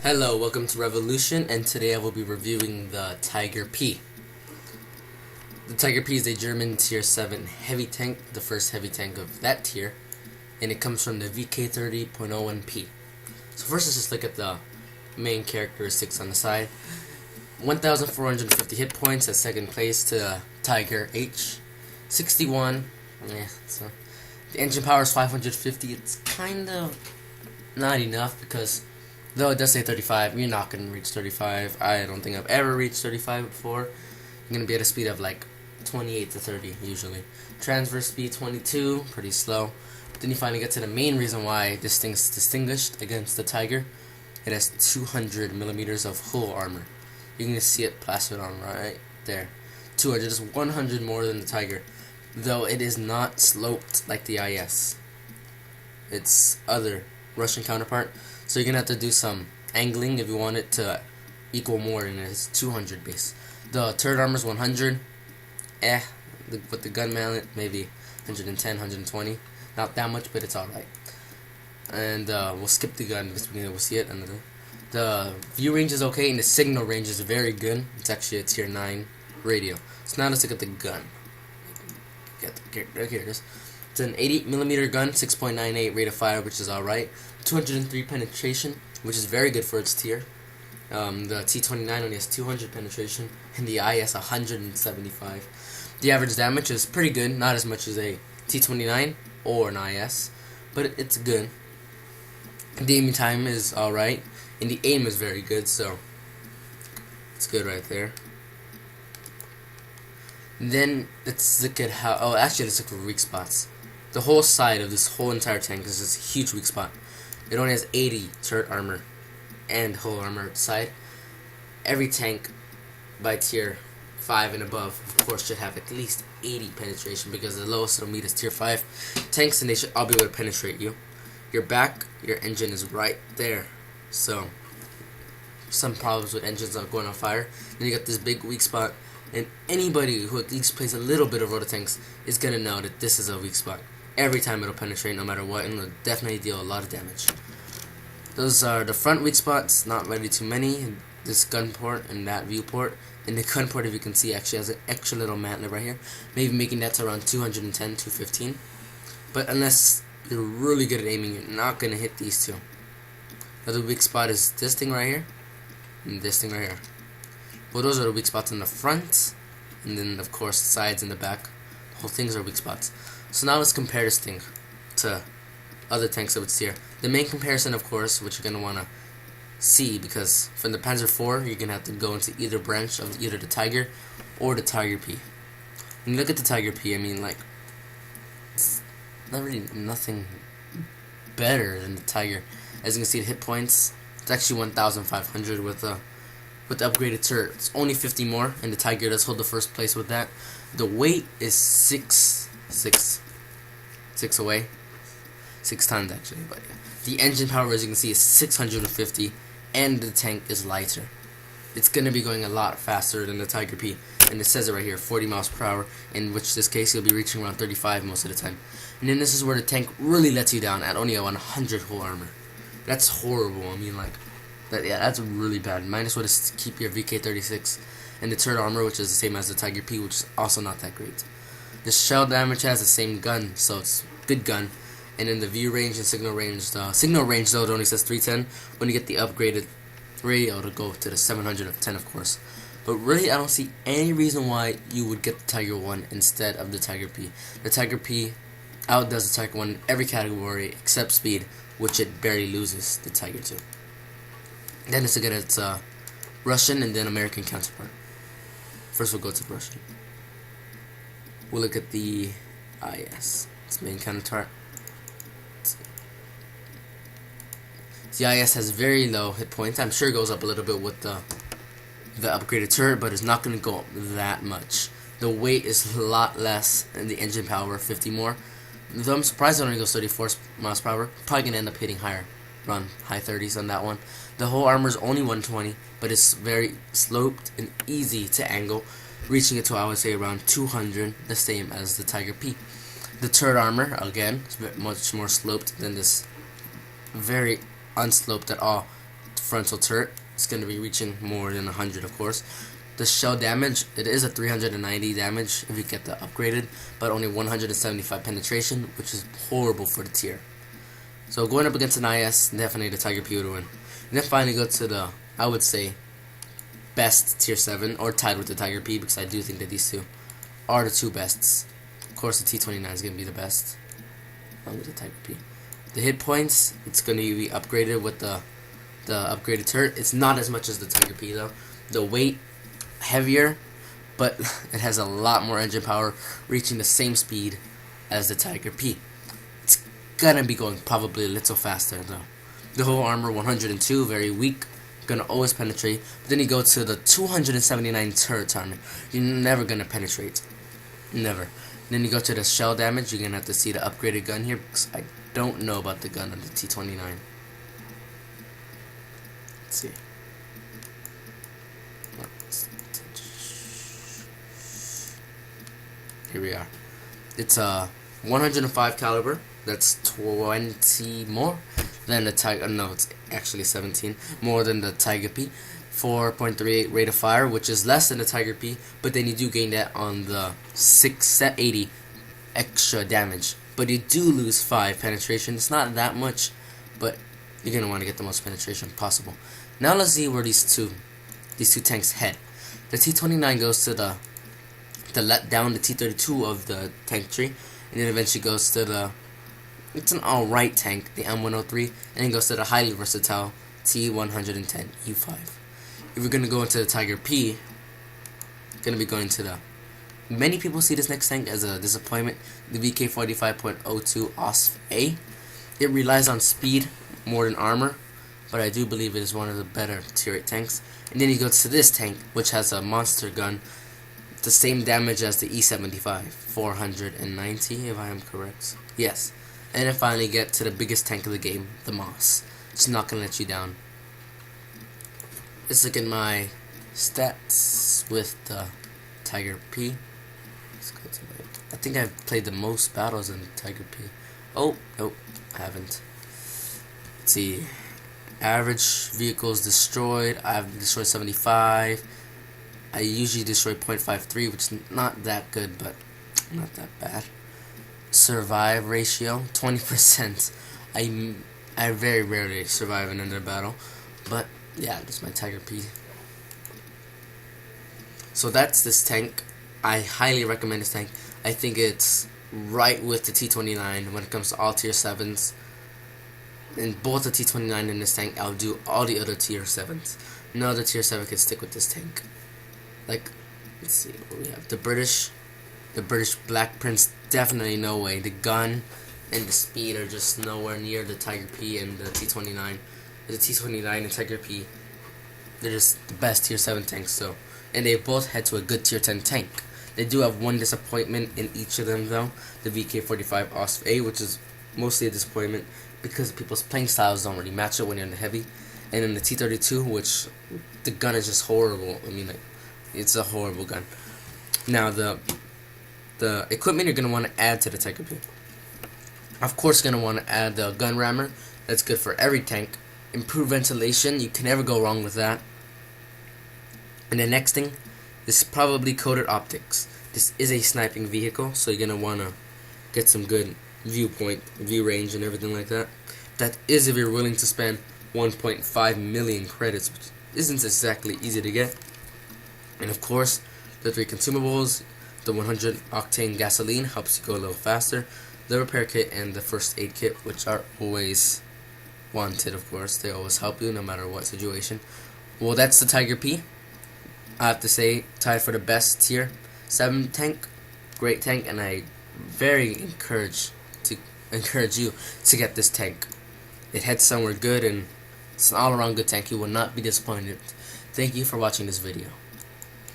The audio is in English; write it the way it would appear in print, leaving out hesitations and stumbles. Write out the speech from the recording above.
Hello, welcome to Revolution, and today I will be reviewing the Tiger P. The Tiger P is a German Tier 7 heavy tank, the first heavy tank of that tier, and it comes from the VK30.01P. So first let's just look at the main characteristics on the side. 1,450 hit points at second place to Tiger H. 61, so the engine power is 550. It's kind of not enough because though it does say 35, you're not going to reach 35. I don't think I've ever reached 35 before. You're going to be at a speed of like 28 to 30 usually. Transfer speed 22, pretty slow. But then you finally get to the main reason why this thing's distinguished against the Tiger. It has 200 millimeters of hull armor. You can see it plastered on right there. 200 is 100 more than the Tiger, though it is not sloped like the IS. Its other Russian counterpart. So you're going to have to do some angling if you want it to equal more, and it's 200 base. The turret armor is 100. With the gun mallet, maybe 110, 120. Not that much, but it's alright. And we'll skip the gun because we'll see it. And the view range is okay, and the signal range is very good. It's actually a tier 9 radio. So now let's look at the gun. Here it is. It's an 88mm gun, 6.98 rate of fire, which is alright. 203 penetration, which is very good for its tier. The T29 only has 200 penetration, and the IS 175. The average damage is pretty good, not as much as a T29 or an IS, but it's good. The aiming time is alright, and the aim is very good, so it's good right there. Then let's look at how. Oh, actually, let's look for weak spots. The whole side of this whole entire tank is this huge weak spot. It only has 80 turret armor and hull armor side. Every tank by tier 5 and above, of course, should have at least 80 penetration because the lowest it'll meet is tier 5 tanks, and they should all be able to penetrate you. Your back, your engine is right there. So, some problems with engines not going on fire. Then you got this big weak spot, and anybody who at least plays a little bit of Rototanks is going to know that this is a weak spot. Every time it'll penetrate no matter what, and it'll definitely deal a lot of damage. Those are the front weak spots, not really too many. This gun port and that viewport. And the gun port, if you can see, actually has an extra little mantlet right here. Maybe making that to around 210, 215. But unless you're really good at aiming, you're not going to hit these two. Another weak spot is this thing right here, and this thing right here. Well, those are the weak spots in the front, and then of course the sides and the back. The whole things are weak spots. So now let's compare this thing to other tanks of its tier. The main comparison, of course, which you're going to want to see, because from the Panzer IV, you're going to have to go into either branch of either the Tiger or the Tiger P. When you look at the Tiger P, I mean, like, it's not really nothing better than the Tiger. As you can see, the hit points, it's actually 1,500 with the upgraded turret. It's only 50 more, and the Tiger does hold the first place with that. The weight is 6 away. 6 tons actually, but yeah. The engine power, as you can see, is 650, and the tank is lighter. It's gonna be going a lot faster than the Tiger P, and it says it right here, 40 miles per hour, in which this case you'll be reaching around 35 most of the time. And then this is where the tank really lets you down at only a 100 hull armor. That's horrible. I mean, like, that's really bad. Minus what is keep your VK36 and the turret armor, which is the same as the Tiger P, which is also not that great. The shell damage has the same gun, so it's good gun. And in the view range and signal range, though, it only says 310. When you get the upgraded radio, it'll go to the 710, of course. But really, I don't see any reason why you would get the Tiger 1 instead of the Tiger P. The Tiger P outdoes the Tiger 1 in every category except speed, which it barely loses the Tiger 2. Then let's look at its Russian and then American counterpart. First we'll go to Russian. We'll look at the IS, its main counterpart. The IS has very low hit points. I'm sure it goes up a little bit with the upgraded turret, but it's not going to go up that much. The weight is a lot less, and the engine power 50 more. Though I'm surprised it only goes 34 miles per hour. Probably going to end up hitting higher, around high 30s on that one. The whole armor is only 120, but it's very sloped and easy to angle, reaching it to, I would say, around 200, the same as the Tiger P. The turret armor, again, is much more sloped than this very unsloped at all frontal turret. It's going to be reaching more than 100, of course. The shell damage, it is a 390 damage if you get the upgraded, but only 175 penetration, which is horrible for the tier. So going up against an IS, definitely the Tiger P would win. And then finally go to the, I would say, best tier 7, or tied with the Tiger P, because I do think that these two are the two bests. Of course, the T29 is going to be the best, along with the Tiger P. The hit points, it's going to be upgraded with the upgraded turret. It's not as much as the Tiger P though. The weight, heavier, but it has a lot more engine power, reaching the same speed as the Tiger P. It's gonna be going probably a little faster though. The whole armor 102, very weak, gonna always penetrate. But then you go to the 279 turret armor, you're never gonna penetrate, never. Then you go to the shell damage, you're gonna have to see the upgraded gun here, because I don't know about the gun on the T29. Let's see. Here we are. It's a 105 caliber. That's 20 more than the Tiger. No, it's actually 17 more than the Tiger P. 4.38 rate of fire, which is less than the Tiger P, but then you do gain that on the 680 extra damage. But you do lose 5 penetration. It's not that much, but you're gonna want to get the most penetration possible. Now let's see where these two tanks head. The T29 goes to the let down the T32 of the tank tree, and then eventually goes to the, it's an alright tank, the M103, and then goes to the highly versatile T110 U5. If we're gonna go into the Tiger P, gonna be going to the, many people see this next tank as a disappointment, the VK45.02 OSF-A. It relies on speed more than armor, but I do believe it is one of the better tier 8 tanks. And then you go to this tank, which has a monster gun, the same damage as the E75, 490 if I am correct. Yes. And then finally get to the biggest tank of the game, the Moss. It's not gonna let you down. Let's look at my stats with the Tiger P. Let's go to my, I think I've played the most battles in Tiger P. Oh, nope, I haven't. Let's see. Average vehicles destroyed. I've destroyed 75. I usually destroy 0.53, which is not that good, but not that bad. Survive ratio 20%. I very rarely survive another battle, but yeah, that's my Tiger P. So that's this tank. I highly recommend this tank. I think it's right with the T29 when it comes to all tier 7s. In both the T29 and this tank, I'll do all the other tier 7s. No other tier 7 can stick with this tank. Like, let's see what we have. The British Black Prince, definitely no way. The gun and the speed are just nowhere near the Tiger P and the T29. The T29 and Tiger P, they're just the best tier 7 tanks. So, and they both head to a good tier 10 tank. They do have one disappointment in each of them though. The VK45 OSF-A, which is mostly a disappointment because people's playing styles don't really match it when you're in the heavy. And then the T32, which the gun is just horrible. I mean, like, it's a horrible gun. Now the equipment you're gonna want to add to the Tiger P. Of course, you're gonna want to add the gun rammer. That's good for every tank. Improved ventilation. You can never go wrong with that. And the next thing is probably coated optics. This is a sniping vehicle, so you're gonna want to get some good viewpoint, view range, and everything like that. That is if you're willing to spend 1.5 million credits, which isn't exactly easy to get. And of course, the 3 consumables, the 100 octane gasoline helps you go a little faster, the repair kit, and the first aid kit, which are always wanted, of course. They always help you no matter what situation. Well, that's the Tiger P. I have to say, tied for the best tier 7 tank. Great tank, and I very encourage you to get this tank. It heads somewhere good, and it's an all-around good tank. You will not be disappointed. Thank you for watching this video.